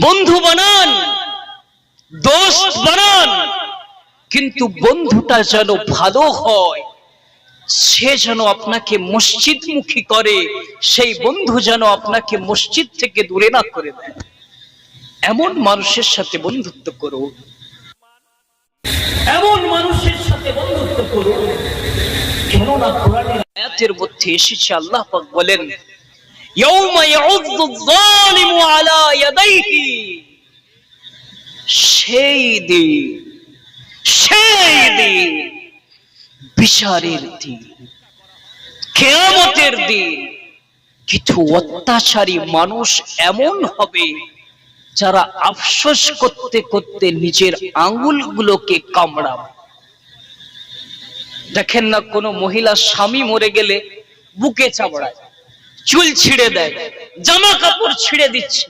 বন্ধু বানান, দোস্ত বানান, কিন্তু বন্ধুটা যেন ভালো হয়, সে যেন আপনাকে মসজিদমুখী করে, সেই বন্ধু যেন আপনাকে মসজিদ থেকে দূরে না করে দেয়। এমন মানুষের সাথে বন্ধুত্ব করুন, এমন মানুষের সাথে বন্ধুত্ব করুন। কেননা কোরআনের আয়াতের মধ্যে এসেছে, আল্লাহ পাক বলেন, ইয়াউমা ইয়াউযু যালিমু আলা ইয়াদাইহি, সেই দিন বিচারের দিন, কিয়ামতের দিন। কিছু অত্যাচারী মানুষ এমন হবে যারা আফসোস করতে করতে নিজের আঙ্গুলগুলোকে কামড়াবে। দেখেন না, কোন মহিলা স্বামী মরে গেলে বুকে চামড়ায়, চুল ছিঁড়ে দেয়, জামা কাপড় ছিঁড়ে দিচ্ছে,